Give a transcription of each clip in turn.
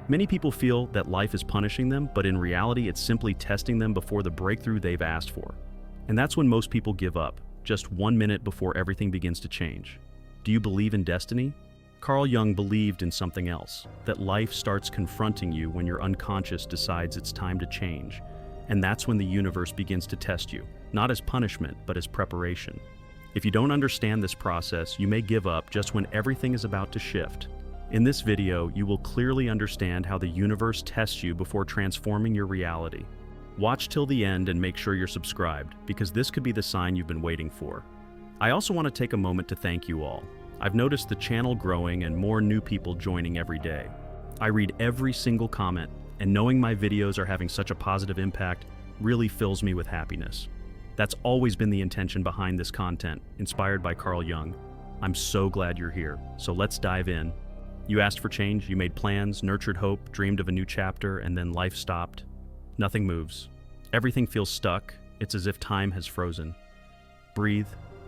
Many people feel that life is punishing them, but in reality, it's simply testing them before the breakthrough they've asked for. And that's when most people give up, just 1 minute before everything begins to change. Do you believe in destiny? Carl Jung believed in something else, that life starts confronting you when your unconscious decides it's time to change. And that's when the universe begins to test you, not as punishment, but as preparation. If you don't understand this process, you may give up just when everything is about to shift. In this video, you will clearly understand how the universe tests you before transforming your reality. Watch till the end and make sure you're subscribed, because this could be the sign you've been waiting for. I also want to take a moment to thank you all. I've noticed the channel growing and more new people joining every day. I read every single comment, and knowing my videos are having such a positive impact really fills me with happiness. That's always been the intention behind this content, inspired by Carl Jung. I'm so glad you're here, so let's dive in. You asked for change, you made plans, nurtured hope, dreamed of a new chapter, and then life stopped. Nothing moves. Everything feels stuck. It's as if time has frozen. Breathe,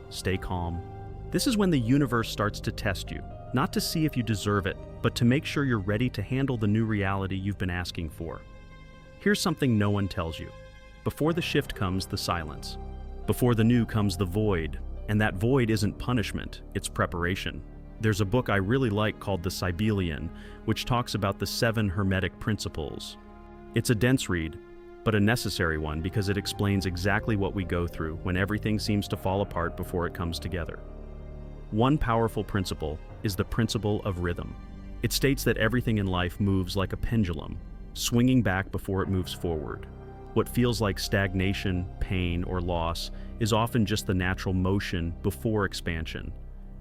stay calm. This is when the universe starts to test you, not to see if you deserve it, but to make sure you're ready to handle the new reality you've been asking for. Here's something no one tells you. Before the shift comes the silence. Before the new comes the void, and that void isn't punishment, it's preparation. There's a book I really like called the Kybalion, which talks about the 7 Hermetic principles. It's a dense read, but a necessary one because it explains exactly what we go through when everything seems to fall apart before it comes together. One powerful principle is the principle of rhythm. It states that everything in life moves like a pendulum, swinging back before it moves forward. What feels like stagnation, pain, or loss is often just the natural motion before expansion.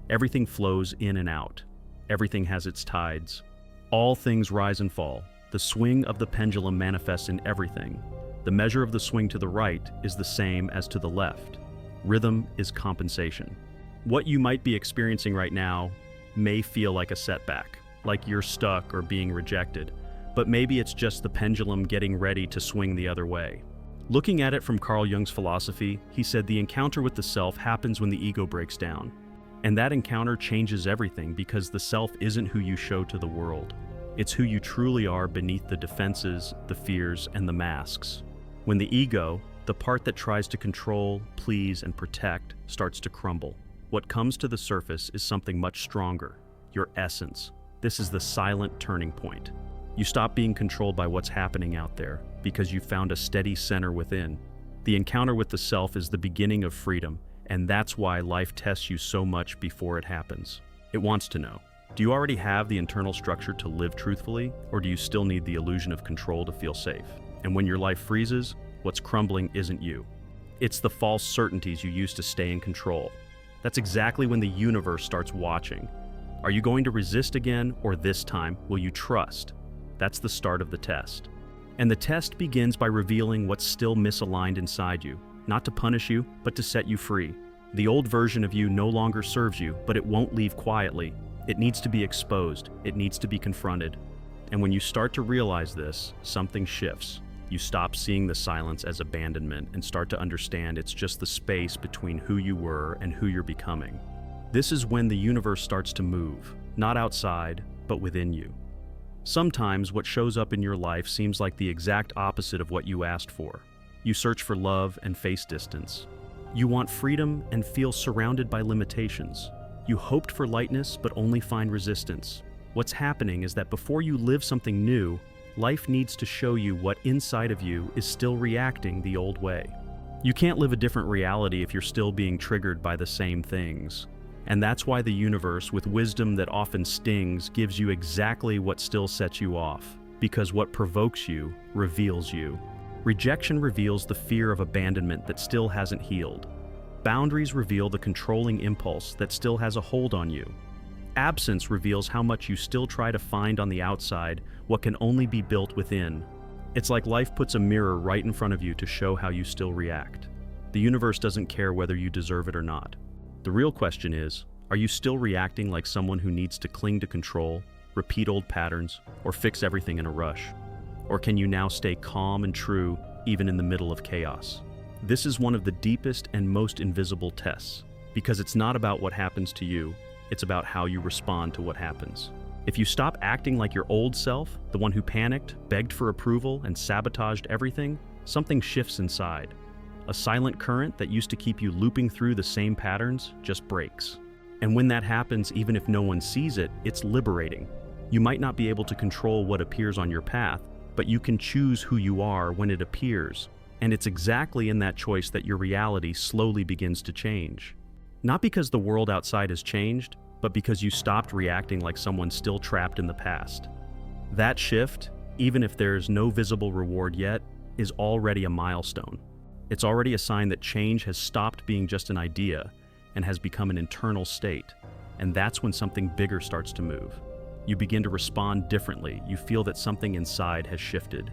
Everything flows in and out. Everything has its tides. All things rise and fall. The swing of the pendulum manifests in everything. The measure of the swing to the right is the same as to the left. Rhythm is compensation. What you might be experiencing right now may feel like a setback, like you're stuck or being rejected, but maybe it's just the pendulum getting ready to swing the other way. Looking at it from Carl Jung's philosophy, he said the encounter with the self happens when the ego breaks down. And that encounter changes everything because the self isn't who you show to the world. It's who you truly are beneath the defenses, the fears, and the masks. When the ego, the part that tries to control, please, and protect, starts to crumble, what comes to the surface is something much stronger, your essence. This is the silent turning point. You stop being controlled by what's happening out there because you found a steady center within. The encounter with the self is the beginning of freedom, and that's why life tests you so much before it happens. It wants to know, do you already have the internal structure to live truthfully, or do you still need the illusion of control to feel safe? And when your life freezes, what's crumbling isn't you. It's the false certainties you use to stay in control. That's exactly when the universe starts watching. Are you going to resist again, or this time, will you trust? That's the start of the test. And the test begins by revealing what's still misaligned inside you, not to punish you, but to set you free. The old version of you no longer serves you, but it won't leave quietly. It needs to be exposed. It needs to be confronted. And when you start to realize this, something shifts. You stop seeing the silence as abandonment and start to understand it's just the space between who you were and who you're becoming. This is when the universe starts to move, not outside, but within you. Sometimes what shows up in your life seems like the exact opposite of what you asked for. You search for love and face distance. You want freedom and feel surrounded by limitations. You hoped for lightness but only find resistance. What's happening is that before you live something new, life needs to show you what inside of you is still reacting the old way. You can't live a different reality if you're still being triggered by the same things. And that's why the universe, with wisdom that often stings, gives you exactly what still sets you off. Because what provokes you reveals you. Rejection reveals the fear of abandonment that still hasn't healed. Boundaries reveal the controlling impulse that still has a hold on you. Absence reveals how much you still try to find on the outside what can only be built within. It's like life puts a mirror right in front of you to show how you still react. The universe doesn't care whether you deserve it or not. The real question is, are you still reacting like someone who needs to cling to control, repeat old patterns, or fix everything in a rush? Or can you now stay calm and true even in the middle of chaos? This is one of the deepest and most invisible tests, because it's not about what happens to you, it's about how you respond to what happens. If you stop acting like your old self, the one who panicked, begged for approval, and sabotaged everything, something shifts inside. A silent current that used to keep you looping through the same patterns just breaks. And when that happens, even if no one sees it, it's liberating. You might not be able to control what appears on your path, but you can choose who you are when it appears. And it's exactly in that choice that your reality slowly begins to change. Not because the world outside has changed, but because you stopped reacting like someone still trapped in the past. That shift, even if there's no visible reward yet, is already a milestone. It's already a sign that change has stopped being just an idea and has become an internal state. And that's when something bigger starts to move. You begin to respond differently. You feel that something inside has shifted.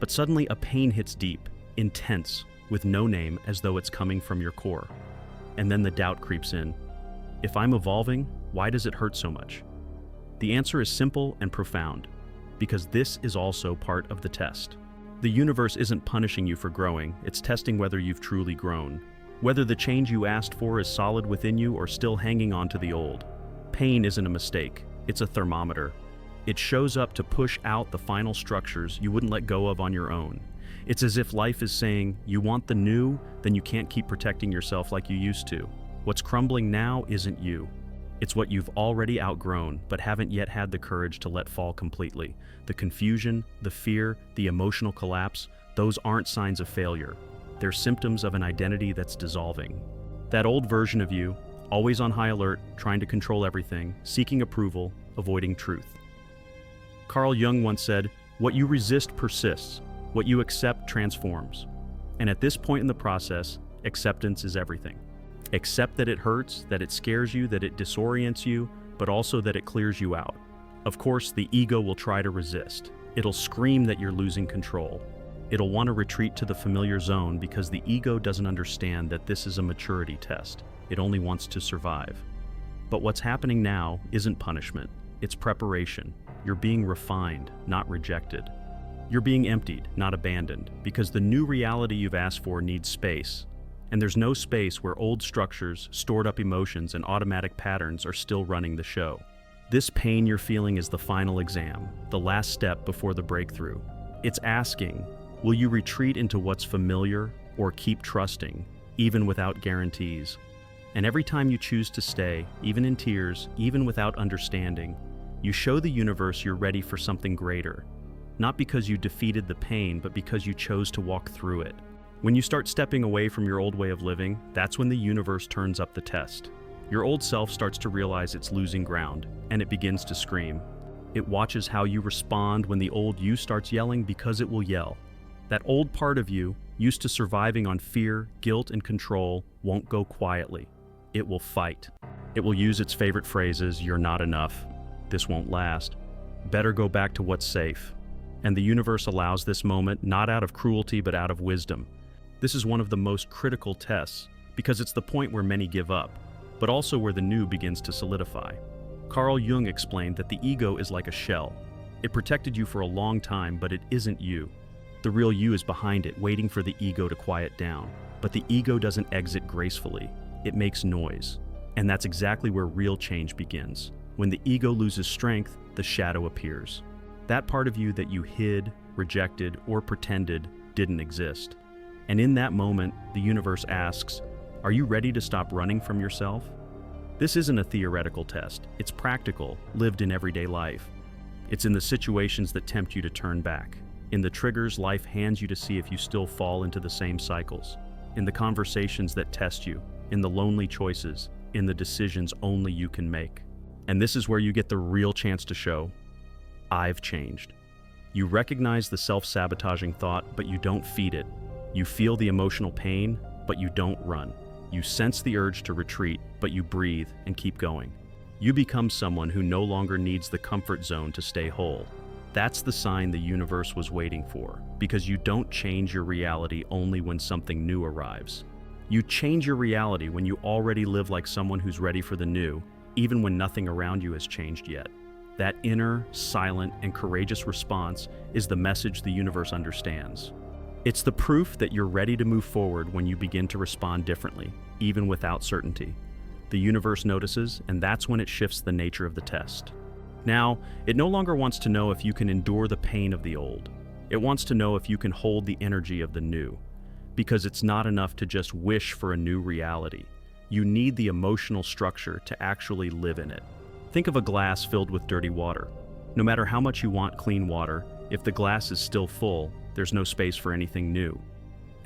But suddenly a pain hits deep, intense, with no name, as though it's coming from your core. And then the doubt creeps in. If I'm evolving, why does it hurt so much? The answer is simple and profound, because this is also part of the test. The universe isn't punishing you for growing, it's testing whether you've truly grown. Whether the change you asked for is solid within you or still hanging on to the old. Pain isn't a mistake, it's a thermometer. It shows up to push out the final structures you wouldn't let go of on your own. It's as if life is saying, you want the new, then you can't keep protecting yourself like you used to. What's crumbling now isn't you. It's what you've already outgrown, but haven't yet had the courage to let fall completely. The confusion, the fear, the emotional collapse, those aren't signs of failure. They're symptoms of an identity that's dissolving. That old version of you, always on high alert, trying to control everything, seeking approval, avoiding truth. Carl Jung once said, "What you resist persists. What you accept transforms." And at this point in the process, acceptance is everything. Accept that it hurts, that it scares you, that it disorients you, but also that it clears you out. Of course, the ego will try to resist. It'll scream that you're losing control. It'll want to retreat to the familiar zone because the ego doesn't understand that this is a maturity test. It only wants to survive. But what's happening now isn't punishment. It's preparation. You're being refined, not rejected. You're being emptied, not abandoned, because the new reality you've asked for needs space. And there's no space where old structures, stored up emotions, and automatic patterns are still running the show. This pain you're feeling is the final exam, the last step before the breakthrough. It's asking, will you retreat into what's familiar or keep trusting, even without guarantees? And every time you choose to stay, even in tears, even without understanding, you show the universe you're ready for something greater. Not because you defeated the pain, but because you chose to walk through it. When you start stepping away from your old way of living, that's when the universe turns up the test. Your old self starts to realize it's losing ground, and it begins to scream. It watches how you respond when the old you starts yelling because it will yell. That old part of you, used to surviving on fear, guilt, and control, won't go quietly. It will fight. It will use its favorite phrases, "You're not enough," "This won't last," "Better go back to what's safe." And the universe allows this moment not out of cruelty but out of wisdom. This is one of the most critical tests because it's the point where many give up, but also where the new begins to solidify. Carl Jung explained that the ego is like a shell. It protected you for a long time, but it isn't you. The real you is behind it, waiting for the ego to quiet down. But the ego doesn't exit gracefully. It makes noise. And that's exactly where real change begins. When the ego loses strength, the shadow appears. That part of you that you hid, rejected, or pretended didn't exist. And in that moment, the universe asks, are you ready to stop running from yourself? This isn't a theoretical test. It's practical, lived in everyday life. It's in the situations that tempt you to turn back. In the triggers life hands you to see if you still fall into the same cycles. In the conversations that test you. In the lonely choices. In the decisions only you can make. And this is where you get the real chance to show, I've changed. You recognize the self-sabotaging thought, but you don't feed it. You feel the emotional pain, but you don't run. You sense the urge to retreat, but you breathe and keep going. You become someone who no longer needs the comfort zone to stay whole. That's the sign the universe was waiting for, because you don't change your reality only when something new arrives. You change your reality when you already live like someone who's ready for the new, even when nothing around you has changed yet. That inner, silent, and courageous response is the message the universe understands. It's the proof that you're ready to move forward when you begin to respond differently, even without certainty. The universe notices, and that's when it shifts the nature of the test. Now, it no longer wants to know if you can endure the pain of the old. It wants to know if you can hold the energy of the new. Because it's not enough to just wish for a new reality. You need the emotional structure to actually live in it. Think of a glass filled with dirty water. No matter how much you want clean water, if the glass is still full, there's no space for anything new.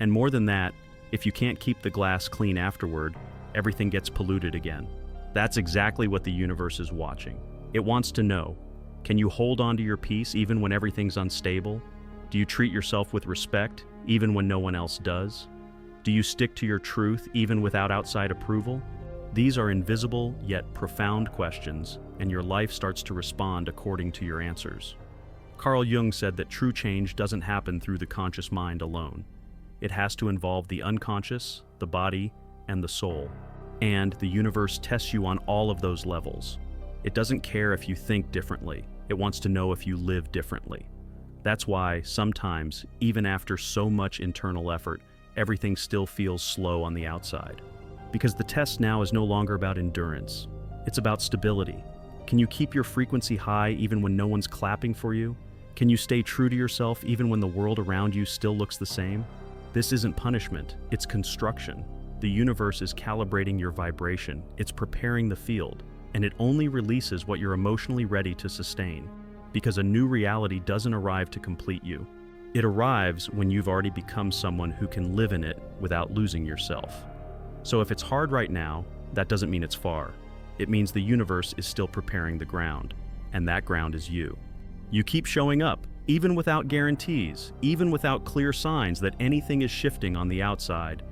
And more than that, if you can't keep the glass clean afterward, everything gets polluted again. That's exactly what the universe is watching. It wants to know, can you hold on to your peace even when everything's unstable? Do you treat yourself with respect even when no one else does? Do you stick to your truth even without outside approval? These are invisible yet profound questions, and your life starts to respond according to your answers. Carl Jung said that true change doesn't happen through the conscious mind alone. It has to involve the unconscious, the body, and the soul. And the universe tests you on all of those levels. It doesn't care if you think differently. It wants to know if you live differently. That's why, sometimes, even after so much internal effort, everything still feels slow on the outside. Because the test now is no longer about endurance. It's about stability. Can you keep your frequency high even when no one's clapping for you? Can you stay true to yourself even when the world around you still looks the same? This isn't punishment, it's construction. The universe is calibrating your vibration, it's preparing the field, and it only releases what you're emotionally ready to sustain. Because a new reality doesn't arrive to complete you. It arrives when you've already become someone who can live in it without losing yourself. So if it's hard right now, that doesn't mean it's far. It means the universe is still preparing the ground, and that ground is you. You keep showing up, even without guarantees, even without clear signs that anything is shifting on the outside.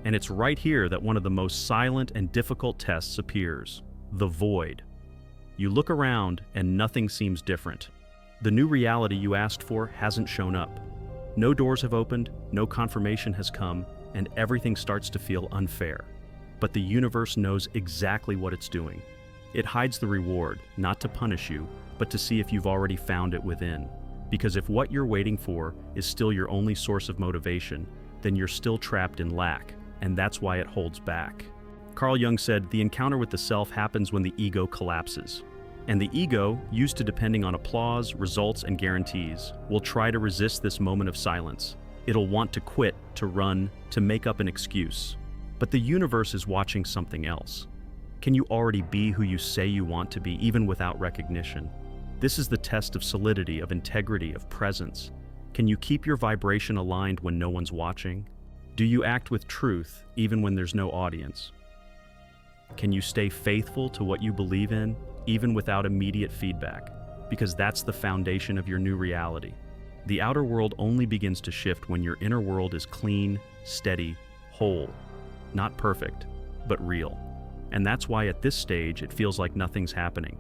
And it's right here that one of the most silent and difficult tests appears: the void. You look around and nothing seems different. The new reality you asked for hasn't shown up. No doors have opened, no confirmation has come, and everything starts to feel unfair. But the universe knows exactly what it's doing. It hides the reward, not to punish you, but to see if you've already found it within. Because if what you're waiting for is still your only source of motivation, then you're still trapped in lack, and that's why it holds back. Carl Jung said, the encounter with the self happens when the ego collapses. And the ego, used to depending on applause, results, and guarantees, will try to resist this moment of silence. It'll want to quit, to run, to make up an excuse. But the universe is watching something else. Can you already be who you say you want to be, even without recognition? This is the test of solidity, of integrity, of presence. Can you keep your vibration aligned when no one's watching? Do you act with truth, even when there's no audience? Can you stay faithful to what you believe in, even without immediate feedback? Because that's the foundation of your new reality. The outer world only begins to shift when your inner world is clean, steady, whole. Not perfect, but real. And that's why at this stage it feels like nothing's happening.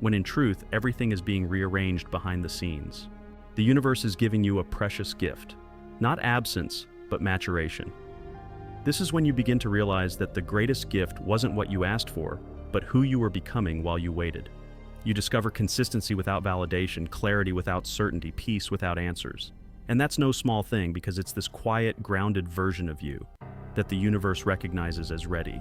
When in truth, everything is being rearranged behind the scenes. The universe is giving you a precious gift. Not absence, but maturation. This is when you begin to realize that the greatest gift wasn't what you asked for, but who you were becoming while you waited. You discover consistency without validation, clarity without certainty, peace without answers. And that's no small thing, because it's this quiet, grounded version of you that the universe recognizes as ready.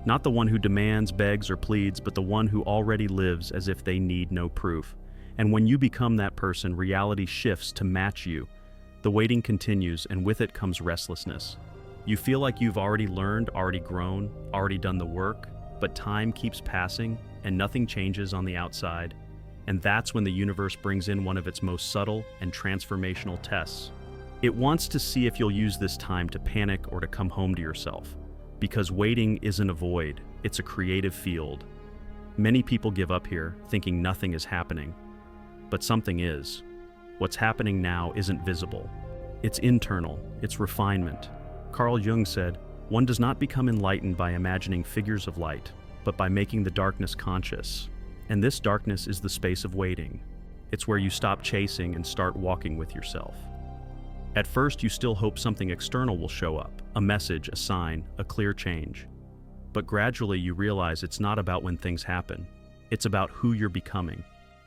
Not the one who demands, begs, or pleads, but the one who already lives as if they need no proof. And when you become that person, reality shifts to match you. The waiting continues, and with it comes restlessness. You feel like you've already learned, already grown, already done the work, but time keeps passing and nothing changes on the outside. And that's when the universe brings in one of its most subtle and transformational tests. It wants to see if you'll use this time to panic or to come home to yourself. Because waiting isn't a void, it's a creative field. Many people give up here, thinking nothing is happening. But something is. What's happening now isn't visible. It's internal, it's refinement. Carl Jung said, one does not become enlightened by imagining figures of light, but by making the darkness conscious. And this darkness is the space of waiting. It's where you stop chasing and start walking with yourself. At first, you still hope something external will show up, a message, a sign, a clear change. But gradually you realize it's not about when things happen. It's about who you're becoming.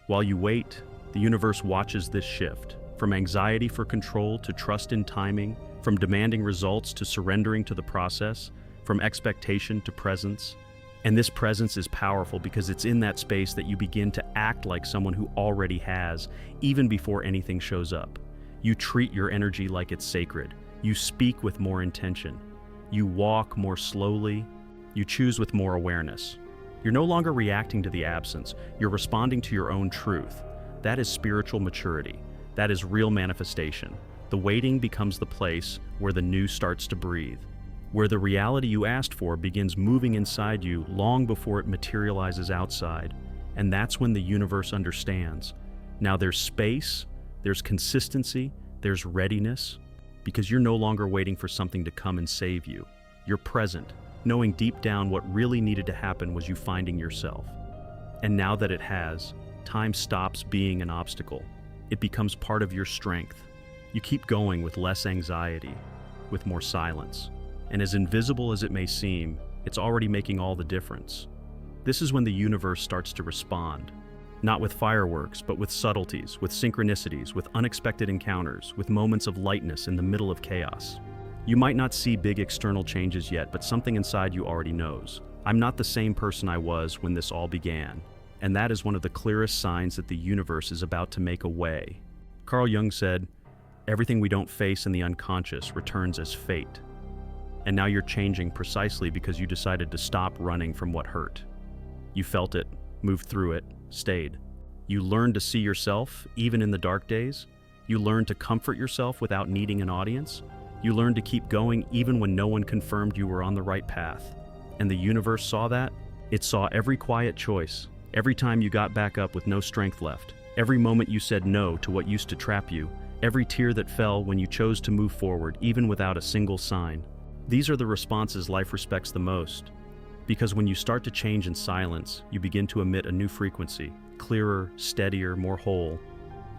While you wait, the universe watches this shift, from anxiety for control to trust in timing, from demanding results to surrendering to the process, from expectation to presence. And this presence is powerful because it's in that space that you begin to act like someone who already has, even before anything shows up. You treat your energy like it's sacred. You speak with more intention. You walk more slowly. You choose with more awareness. You're no longer reacting to the absence. You're responding to your own truth. That is spiritual maturity. That is real manifestation. The waiting becomes the place where the new starts to breathe, where the reality you asked for begins moving inside you long before it materializes outside. And that's when the universe understands. Now there's space, there's consistency, there's readiness, because you're no longer waiting for something to come and save you. You're present, knowing deep down what really needed to happen was you finding yourself. And now that it has, time stops being an obstacle. It becomes part of your strength. You keep going with less anxiety, with more silence. And as invisible as it may seem, it's already making all the difference. This is when the universe starts to respond. Not with fireworks, but with subtleties, with synchronicities, with unexpected encounters, with moments of lightness in the middle of chaos. You might not see big external changes yet, but something inside you already knows. I'm not the same person I was when this all began. And that is one of the clearest signs that the universe is about to make a way. Carl Jung said, "Everything we don't face in the unconscious returns as fate." And now you're changing precisely because you decided to stop running from what hurt. You felt it, moved through it, stayed. You learned to see yourself, even in the dark days. You learned to comfort yourself without needing an audience. You learned to keep going even when no one confirmed you were on the right path. And the universe saw that. It saw every quiet choice, every time you got back up with no strength left, every moment you said no to what used to trap you, every tear that fell when you chose to move forward, even without a single sign. These are the responses life respects the most. Because when you start to change in silence, you begin to emit a new frequency, clearer, steadier, more whole,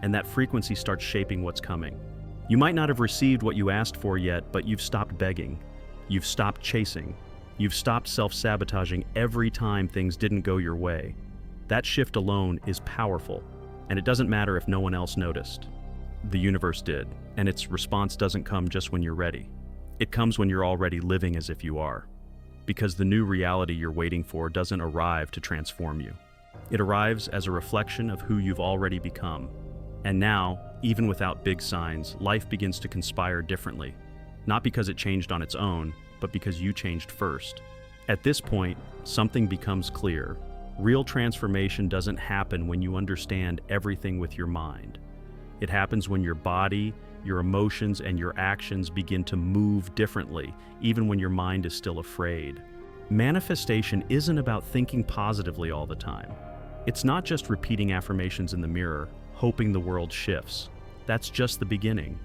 and that frequency starts shaping what's coming. You might not have received what you asked for yet, but you've stopped begging. You've stopped chasing. You've stopped self-sabotaging every time things didn't go your way. That shift alone is powerful, and it doesn't matter if no one else noticed. The universe did, and its response doesn't come just when you're ready. It comes when you're already living as if you are. Because the new reality you're waiting for doesn't arrive to transform you. It arrives as a reflection of who you've already become. And now, even without big signs, life begins to conspire differently. Not because it changed on its own, but because you changed first. At this point, something becomes clear. Real transformation doesn't happen when you understand everything with your mind. It happens when your body, your emotions, and your actions begin to move differently, even when your mind is still afraid. Manifestation isn't about thinking positively all the time. It's not just repeating affirmations in the mirror, hoping the world shifts. That's just the beginning.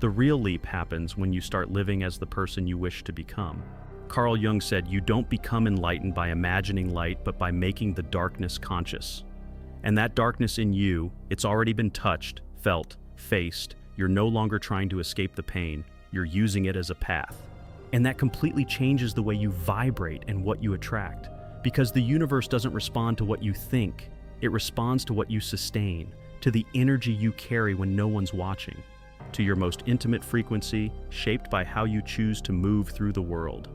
The real leap happens when you start living as the person you wish to become. Carl Jung said, "You don't become enlightened by imagining light, but by making the darkness conscious." And that darkness in you, it's already been touched, felt, faced. You're no longer trying to escape the pain. You're using it as a path. And that completely changes the way you vibrate and what you attract. Because the universe doesn't respond to what you think. It responds to what you sustain, to the energy you carry when no one's watching, to your most intimate frequency, shaped by how you choose to move through the world.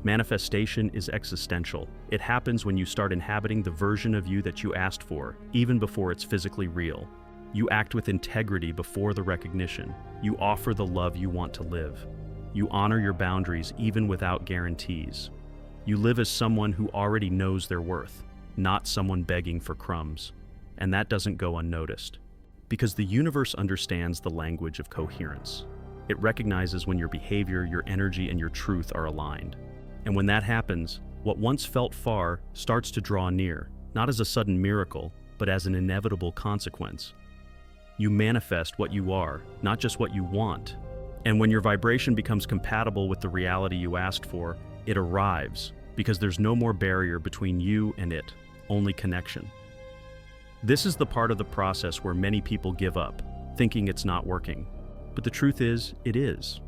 Manifestation is existential. It happens when you start inhabiting the version of you that you asked for, even before it's physically real. You act with integrity before the recognition. You offer the love you want to live. You honor your boundaries even without guarantees. You live as someone who already knows their worth, not someone begging for crumbs. And that doesn't go unnoticed. Because the universe understands the language of coherence. It recognizes when your behavior, your energy, and your truth are aligned. And when that happens, what once felt far starts to draw near, not as a sudden miracle, but as an inevitable consequence. You manifest what you are, not just what you want. And when your vibration becomes compatible with the reality you asked for, it arrives, because there's no more barrier between you and it, only connection. This is the part of the process where many people give up, thinking it's not working. But the truth is, it is.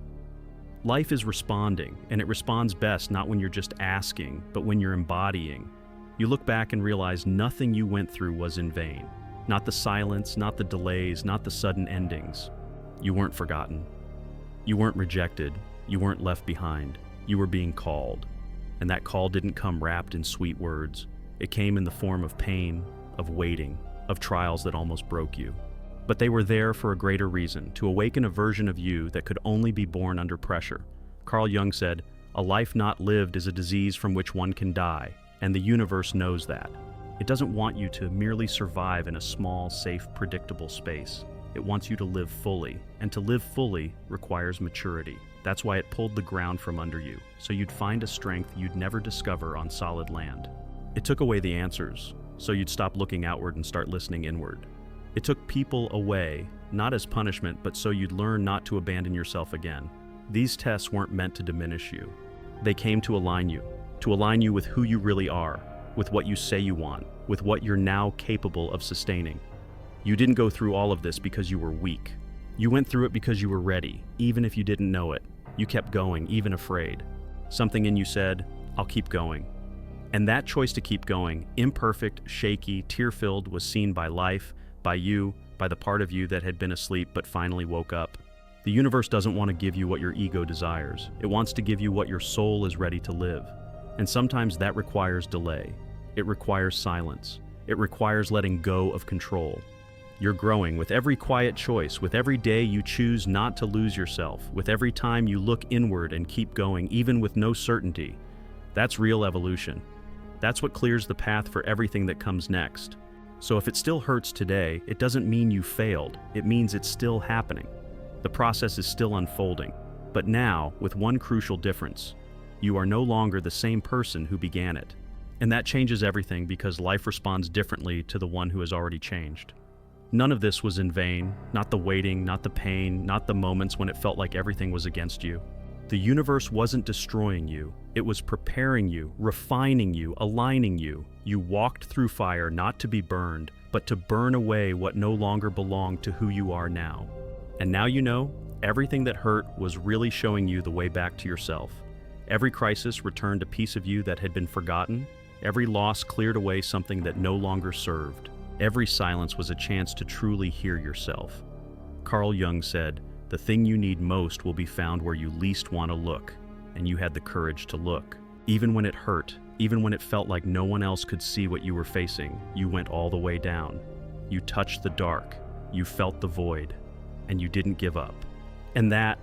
Life is responding, and it responds best not when you're just asking, but when you're embodying. You look back and realize nothing you went through was in vain. Not the silence, not the delays, not the sudden endings. You weren't forgotten. You weren't rejected. You weren't left behind. You were being called. And that call didn't come wrapped in sweet words. It came in the form of pain, of waiting, of trials that almost broke you. But they were there for a greater reason, to awaken a version of you that could only be born under pressure. Carl Jung said, "A life not lived is a disease from which one can die, and the universe knows that." It doesn't want you to merely survive in a small, safe, predictable space. It wants you to live fully, and to live fully requires maturity. That's why it pulled the ground from under you, so you'd find a strength you'd never discover on solid land. It took away the answers, so you'd stop looking outward and start listening inward. It took people away, not as punishment, but so you'd learn not to abandon yourself again. These tests weren't meant to diminish you. They came to align you with who you really are, with what you say you want, with what you're now capable of sustaining. You didn't go through all of this because you were weak. You went through it because you were ready, even if you didn't know it. You kept going, even afraid. Something in you said, "I'll keep going." And that choice to keep going, imperfect, shaky, tear-filled, was seen by life, by you, by the part of you that had been asleep but finally woke up. The universe doesn't want to give you what your ego desires. It wants to give you what your soul is ready to live. And sometimes that requires delay. It requires silence. It requires letting go of control. You're growing with every quiet choice, with every day you choose not to lose yourself, with every time you look inward and keep going, even with no certainty. That's real evolution. That's what clears the path for everything that comes next. So if it still hurts today, it doesn't mean you failed. It means it's still happening. The process is still unfolding. But now, with one crucial difference, you are no longer the same person who began it. And that changes everything because life responds differently to the one who has already changed. None of this was in vain, not the waiting, not the pain, not the moments when it felt like everything was against you. The universe wasn't destroying you, it was preparing you, refining you, aligning you. You walked through fire not to be burned, but to burn away what no longer belonged to who you are now. And now you know, everything that hurt was really showing you the way back to yourself. Every crisis returned a piece of you that had been forgotten. Every loss cleared away something that no longer served. Every silence was a chance to truly hear yourself. Carl Jung said, "The thing you need most will be found where you least want to look," and you had the courage to look. Even when it hurt, even when it felt like no one else could see what you were facing, you went all the way down. You touched the dark, you felt the void, and you didn't give up. And that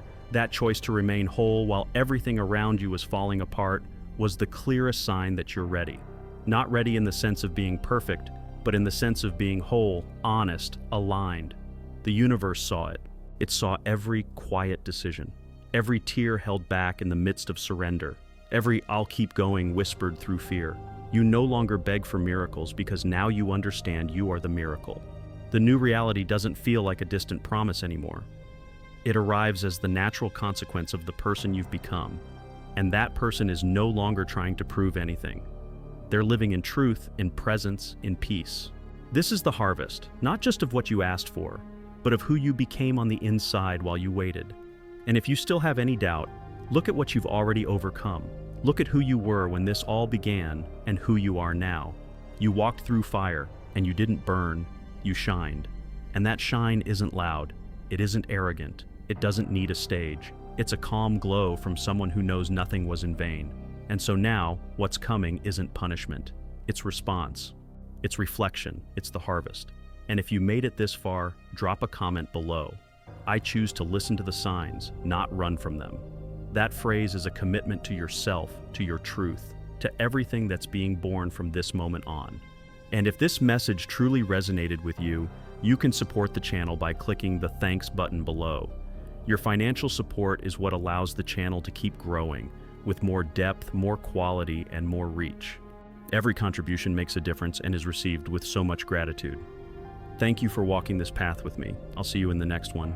choice to remain whole while everything around you was falling apart was the clearest sign that you're ready. Not ready in the sense of being perfect, but in the sense of being whole, honest, aligned. The universe saw it. It saw every quiet decision, every tear held back in the midst of surrender, every "I'll keep going" whispered through fear. You no longer beg for miracles because now you understand you are the miracle. The new reality doesn't feel like a distant promise anymore. It arrives as the natural consequence of the person you've become, and that person is no longer trying to prove anything. They're living in truth, in presence, in peace. This is the harvest, not just of what you asked for, but of who you became on the inside while you waited. And if you still have any doubt, look at what you've already overcome. Look at who you were when this all began and who you are now. You walked through fire, and you didn't burn, you shined. And that shine isn't loud, it isn't arrogant, it doesn't need a stage. It's a calm glow from someone who knows nothing was in vain. And so now, what's coming isn't punishment, it's response. It's reflection, it's the harvest. And if you made it this far, drop a comment below. I choose to listen to the signs, not run from them. That phrase is a commitment to yourself, to your truth, to everything that's being born from this moment on. And if this message truly resonated with you, you can support the channel by clicking the thanks button below. Your financial support is what allows the channel to keep growing, with more depth, more quality, and more reach. Every contribution makes a difference and is received with so much gratitude. Thank you for walking this path with me. I'll see you in the next one.